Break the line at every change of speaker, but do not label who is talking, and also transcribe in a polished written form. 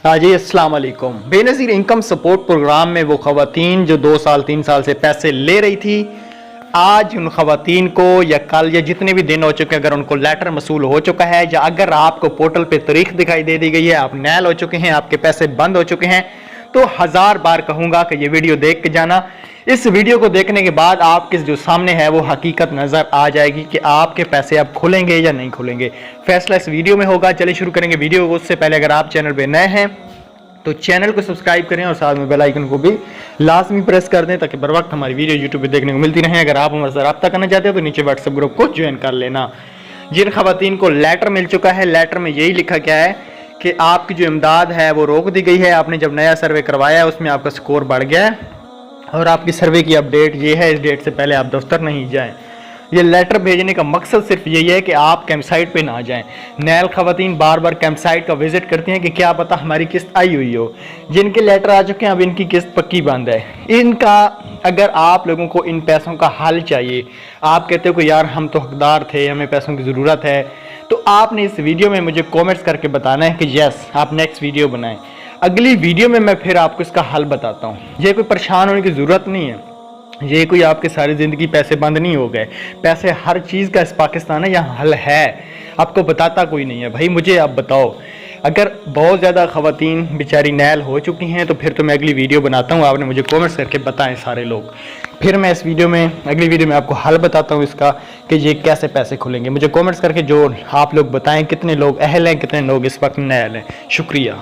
जी अस्सलाम वालेकुम। Benazir income support programme में वो ख़वातीन जो 2 साल 3 साल से पैसे ले रही थी, आज उन ख़वातीन को या कल या जितने भी दिन हो चुके हैं, अगर उनको लेटर मसूल हो चुका है या अगर आपको पोर्टल पे तारीख दिखाई दे दी गई है, आप नैल हो चुके हैं, आपके पैसे बंद हो चुके हैं, तो 1000 बार कहूँगा कि ये वीडियो देख के जाना। इस वीडियो को देखने के बाद आपके जो सामने है वो हकीकत नज़र आ जाएगी कि आपके पैसे अब खुलेंगे या नहीं खुलेंगे। फैसला इस वीडियो में होगा। चलिए शुरू करेंगे वीडियो को। उससे पहले अगर आप चैनल पे नए हैं तो चैनल को सब्सक्राइब करें और साथ में बेल आइकन को भी लाजमी प्रेस कर दें ताकि बर वक्त हमारी वीडियो यूट्यूब पे देखने को मिलती रहे। अगर आप हमारे साथ रब्ता करना चाहते हो तो नीचे व्हाट्सएप ग्रुप को ज्वाइन कर लेना। जिन खवातीन को लेटर मिल चुका है, लेटर में यही लिखा गया है कि आपकी जो इमदाद है वो रोक दी गई है। आपने जब नया सर्वे करवाया है उसमें आपका स्कोर बढ़ गया है और आपकी सर्वे की अपडेट ये है, इस डेट से पहले आप दफ्तर नहीं जाएं। ये लेटर भेजने का मकसद सिर्फ यही है कि आप कैंप साइट पे ना जाएं। नैल खवातीन बार बार कैंप साइट का विजिट करती हैं कि क्या पता हमारी किस्त आई हुई हो। जिनके लेटर आ चुके हैं अब इनकी किस्त पक्की बंद है। इनका अगर आप लोगों को इन पैसों का हल चाहिए, आप कहते हो कि यार हम तो हकदार थे, हमें पैसों की ज़रूरत है, तो आपने इस वीडियो में मुझे कॉमेंट्स करके बताना है कि यस आप नेक्स्ट वीडियो बनाएं। अगली वीडियो में मैं फिर आपको इसका हल बताता हूँ। ये कोई परेशान होने की ज़रूरत नहीं है। ये कोई आपके सारी ज़िंदगी पैसे बंद नहीं हो गए। पैसे हर चीज़ का इस पाकिस्तान है, यहाँ हल है। आपको बताता कोई नहीं है। भाई मुझे आप बताओ, अगर बहुत ज़्यादा ख़वातीन बेचारी नैल हो चुकी हैं तो फिर तो मैं अगली वीडियो बनाता हूँ। आपने मुझे कमेंट्स करके बताएं सारे लोग, फिर मैं इस वीडियो में अगली वीडियो में आपको हल बताता हूँ इसका कि ये कैसे पैसे खुलेंगे। मुझे कमेंट्स करके जो आप लोग बताएं कितने लोग अहल हैं, कितने लोग इस वक्त नैल हैं। शुक्रिया।